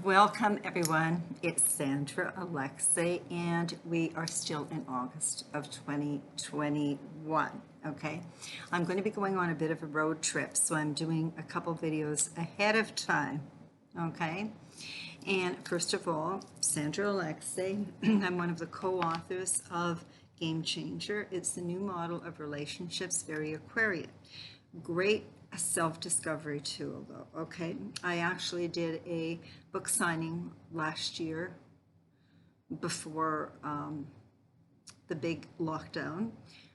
Welcome everyone. It's Sandra Alexei and we are still in August of 2021. Okay, I'm going to be going on a bit of a road trip, so I'm doing a couple videos ahead of time. Okay, and first of all, Sandra Alexei, I'm one of the co-authors of Game Changer. It's the new model of relationships, very Aquarian. Great self-discovery tool though. Okay, I actually did a book signing last year before the big lockdown,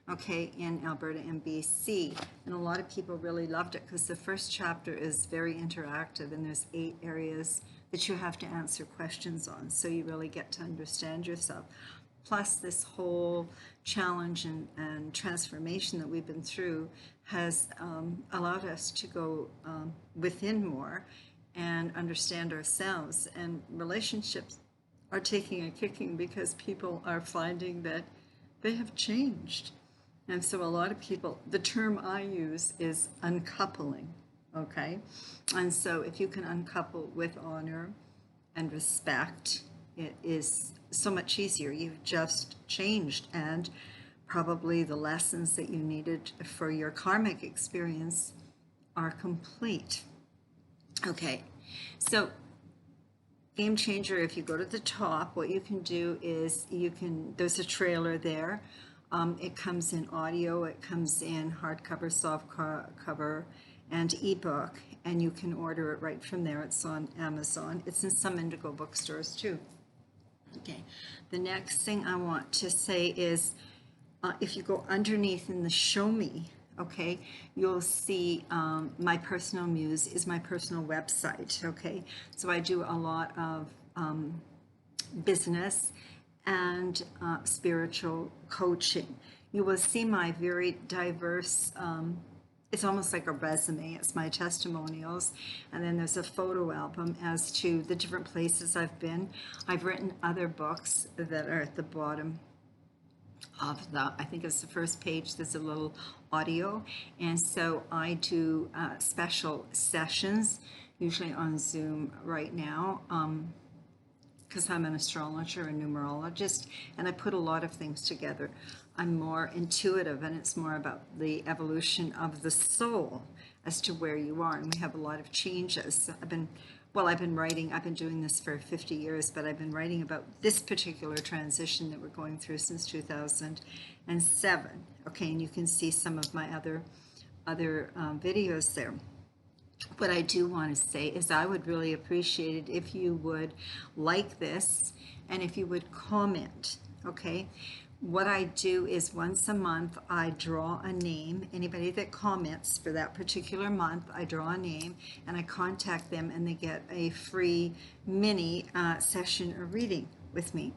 okay, in Alberta and BC, and a lot of people really loved it because the first chapter is very interactive and there's 8 areas that you have to answer questions on, so you really get to understand yourself. Plus, this whole challenge and transformation that we've been through has allowed us to go within more and understand ourselves. And relationships are taking a kicking because people are finding that they have changed. And so a lot of people, the term I use is uncoupling, okay? And so if you can uncouple with honor and respect, it is so much easier. You've just changed, and probably the lessons that you needed for your karmic experience are complete. Okay, so Game Changer, if you go to the top, what you can do is there's a trailer there. It comes in audio, it comes in hardcover, soft cover, and ebook, and you can order it right from there. It's on Amazon. It's in some Indigo bookstores too. Okay, the next thing I want to say is if you go underneath in the show me, okay, you'll see my personal muse is my personal website. Okay, so I do a lot of business and spiritual coaching. You will see my very diverse it's almost like a resume. It's my testimonials, and then there's a photo album as to the different places I've been. I've written other books that are at the bottom of I think it's the first page, there's a little audio, and so I do special sessions, usually on Zoom right now, because I'm an astrologer and numerologist, and I put a lot of things together. I'm more intuitive, and it's more about the evolution of the soul as to where you are, and we have a lot of changes. I've been writing, I've been doing this for 50 years, but I've been writing about this particular transition that we're going through since 2007. Okay, and you can see some of my other videos there. What I do want to say is I would really appreciate it if you would like this and if you would comment, okay? What I do is once a month I draw a name. Anybody that comments for that particular month, I draw a name and I contact them, and they get a free mini session or reading with me.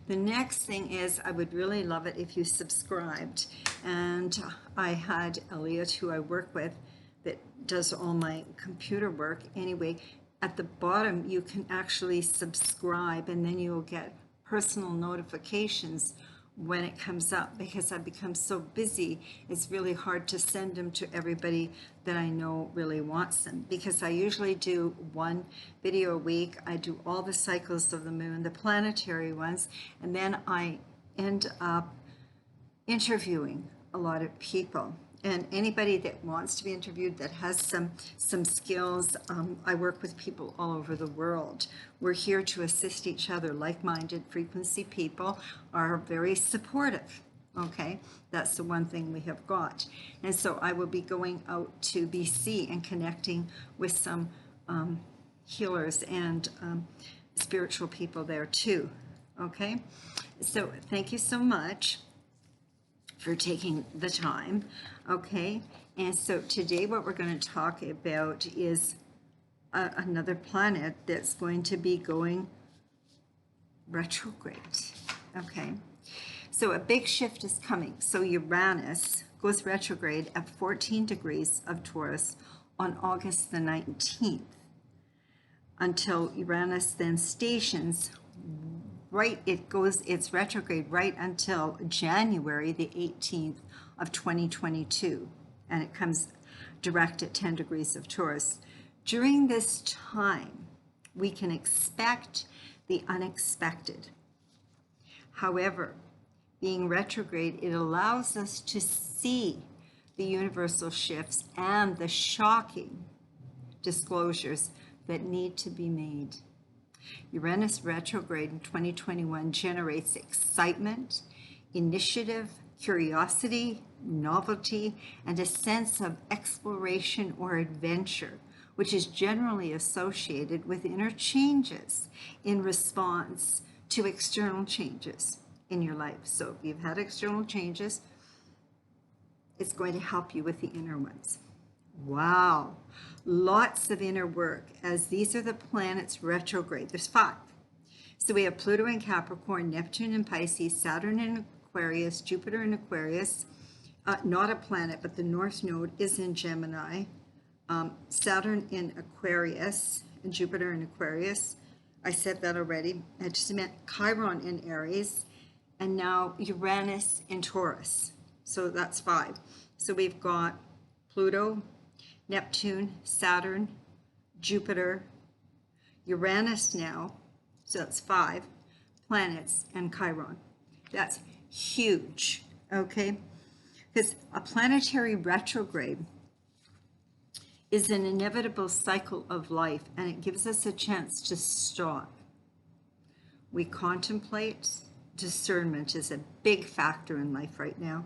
The next thing is I would really love it if you subscribed. And I had Elliot, who I work with, that does all my computer work. Anyway, at the bottom you can actually subscribe, and then you'll get personal notifications when it comes up, because I've become so busy it's really hard to send them to everybody that I know really wants them, because I usually do 1 video a week. I do all the cycles of the moon, the planetary ones, and then I end up interviewing a lot of people. And anybody that wants to be interviewed that has some skills, I work with people all over the world. We're here to assist each other. Like-minded frequency people are very supportive, okay? That's the one thing we have got. And so I will be going out to BC and connecting with some healers and spiritual people there too, okay? So thank you so much for taking the time, okay? And so today what we're going to talk about is another planet that's going to be going retrograde, okay? So a big shift is coming. So Uranus goes retrograde at 14 degrees of Taurus on August the 19th, until Uranus then stations it's retrograde right until January the 18th of 2022, and it comes direct at 10 degrees of Taurus. During this time, We can expect the unexpected. However, being retrograde, it allows us to see the universal shifts and the shocking disclosures that need to be made. Uranus retrograde in 2021 generates excitement, initiative, curiosity, novelty, and a sense of exploration or adventure, which is generally associated with inner changes in response to external changes in your life. So if you've had external changes, it's going to help you with the inner ones. Wow, lots of inner work, as these are the planets retrograde. There's 5. So we have Pluto in Capricorn, Neptune in Pisces, Saturn in Aquarius, Jupiter in Aquarius, not a planet, but the North Node is in Gemini, Saturn in Aquarius, and Jupiter in Aquarius. I said that already. I just meant Chiron in Aries, and now Uranus in Taurus. So that's 5. So we've got Pluto, Neptune, Saturn, Jupiter, Uranus now, so that's 5 planets, and Chiron. That's huge, okay? Because a planetary retrograde is an inevitable cycle of life, and it gives us a chance to stop. We contemplate. Discernment is a big factor in life right now,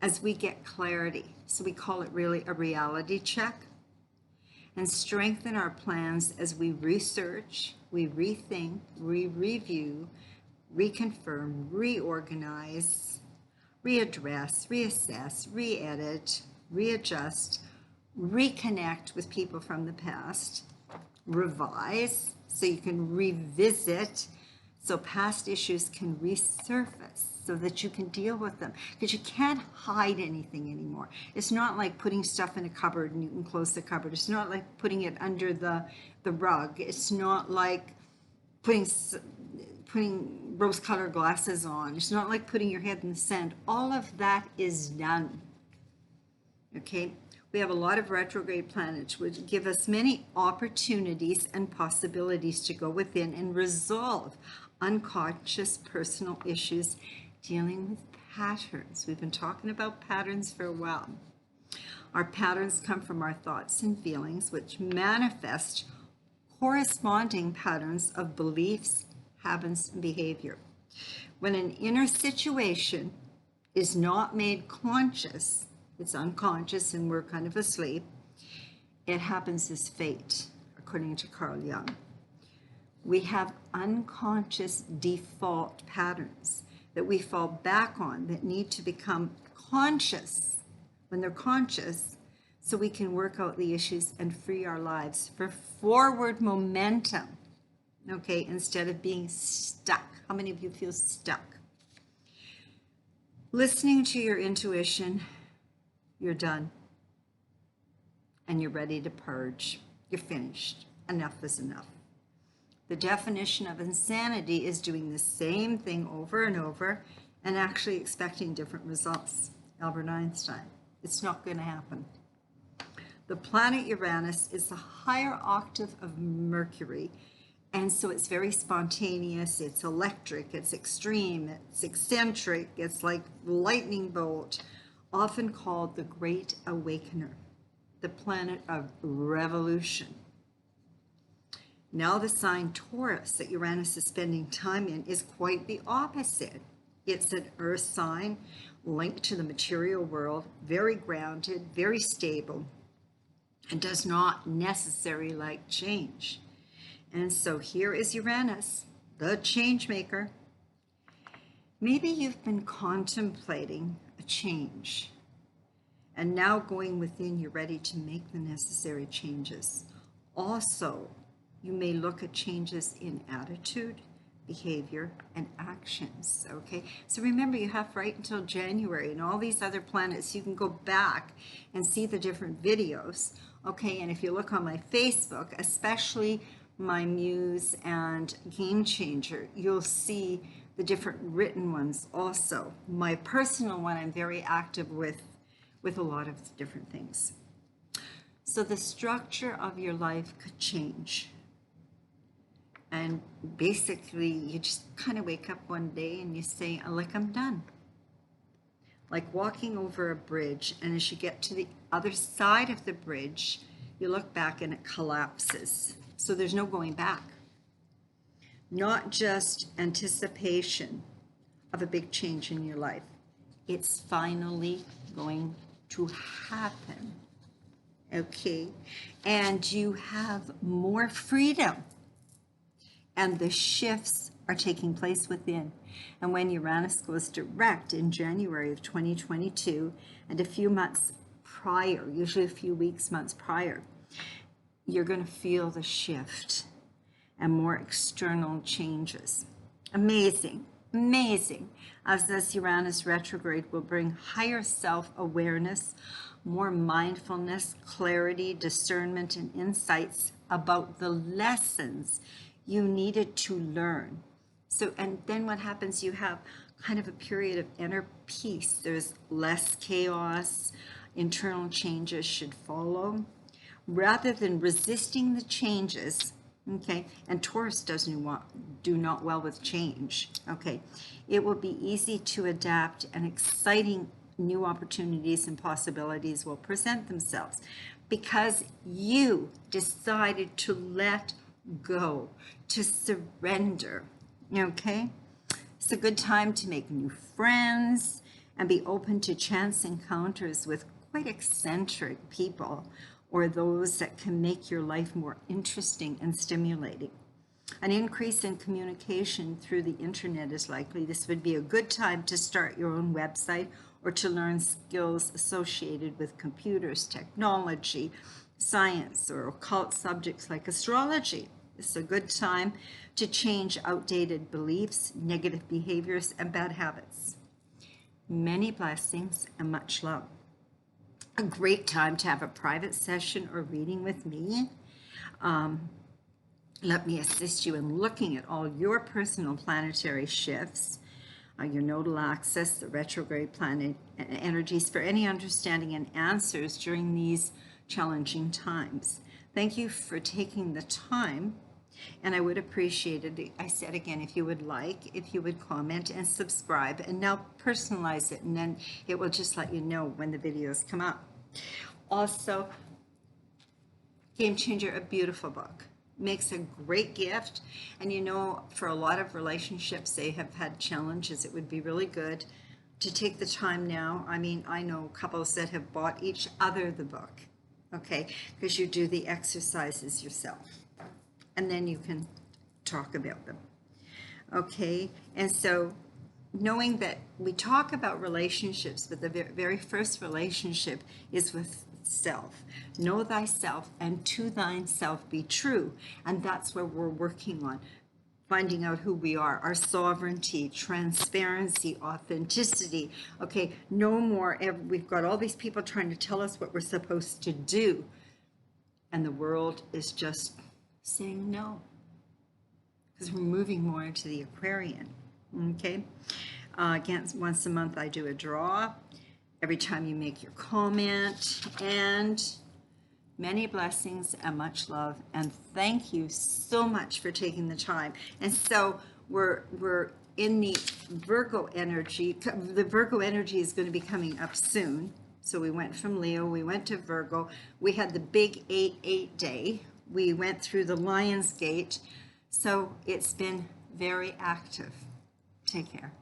as we get clarity. So we call it really a reality check, and strengthen our plans as we research, we rethink, we review, reconfirm, reorganize, readdress, reassess, re-edit, readjust, reconnect with people from the past, revise, so you can revisit, so past issues can resurface, so that you can deal with them, because you can't hide anything anymore. It's not like putting stuff in a cupboard and you can close the cupboard. It's not like putting it under the rug. It's not like putting rose-colored glasses on. It's not like putting your head in the sand. All of that is done. Okay? We have a lot of retrograde planets, which give us many opportunities and possibilities to go within and resolve unconscious personal issues dealing with patterns. We've been talking about patterns for a while. Our patterns come from our thoughts and feelings, which manifest corresponding patterns of beliefs, habits, and behavior. When an inner situation is not made conscious, it's unconscious and we're kind of asleep, it happens as fate, according to Carl Jung. We have unconscious default patterns that we fall back on that need to become conscious when they're conscious, so we can work out the issues and free our lives for forward momentum, okay, instead of being stuck. How many of you feel stuck? Listening to your intuition, you're done. And you're ready to purge. You're finished. Enough is enough. The definition of insanity is doing the same thing over and over and actually expecting different results. Albert Einstein. It's not going to happen. The planet Uranus is the higher octave of Mercury, and so it's very spontaneous, it's electric, it's extreme, it's eccentric, it's like lightning bolt, often called the Great Awakener, the planet of revolution. Now the sign Taurus that Uranus is spending time in is quite the opposite. It's an earth sign linked to the material world, very grounded, very stable, and does not necessarily like change. And so here is Uranus, the change maker. Maybe you've been contemplating a change, and now going within, you're ready to make the necessary changes. Also, you may look at changes in attitude, behavior, and actions, okay? So remember, you have right until January, and all these other planets, you can go back and see the different videos, okay? And if you look on my Facebook, especially my Muse and Game Changer, you'll see the different written ones also. My personal one, I'm very active with a lot of different things. So the structure of your life could change. And basically, you just kind of wake up one day and you say, like, I'm done. Like walking over a bridge, and as you get to the other side of the bridge, you look back and it collapses. So there's no going back. Not just anticipation of a big change in your life. It's finally going to happen. Okay? And you have more freedom. And the shifts are taking place within. And when Uranus goes direct in January of 2022, and a few months prior, usually a few weeks, months prior, you're going to feel the shift and more external changes. Amazing, amazing. As this Uranus retrograde will bring higher self-awareness, more mindfulness, clarity, discernment, and insights about the lessons you needed to learn. So, and then what happens, you have kind of a period of inner peace. There's less chaos, internal changes should follow. Rather than resisting the changes, okay, and Taurus do not well with change, okay, it will be easy to adapt, and exciting new opportunities and possibilities will present themselves because you decided to let go, to surrender, okay? It's a good time to make new friends and be open to chance encounters with quite eccentric people, or those that can make your life more interesting and stimulating. An increase in communication through the internet is likely. This would be a good time to start your own website or to learn skills associated with computers, technology, science, or occult subjects like astrology. It's a good time to change outdated beliefs, negative behaviors, and bad habits. Many blessings and much love. A great time to have a private session or reading with me. Let me assist you in looking at all your personal planetary shifts, your nodal axis, the retrograde planet energies, for any understanding and answers during these challenging times. Thank you for taking the time, and I would appreciate it, I said again, if you would comment and subscribe, and now personalize it, and then it will just let you know when the videos come up. Also, Game Changer, a beautiful book. Makes a great gift, and you know, for a lot of relationships, they have had challenges. It would be really good to take the time now. I mean, I know couples that have bought each other the book, okay, because you do the exercises yourself, and then you can talk about them, okay? And so knowing that we talk about relationships, but the very first relationship is with self. Know thyself, and to thyself be true. And that's what we're working on, finding out who we are, our sovereignty, transparency, authenticity. Okay, no more, we've got all these people trying to tell us what we're supposed to do, and the world is just saying no, because we're moving more into the Aquarian. Okay, again, once a month I do a draw every time you make your comment, and many blessings and much love, and thank you so much for taking the time. And so we're in the Virgo energy. The Virgo energy is going to be coming up soon. So we went from Leo, we went to Virgo. We had the big 8-8 day. We went through the Lion's Gate. So it's been very active. Take care.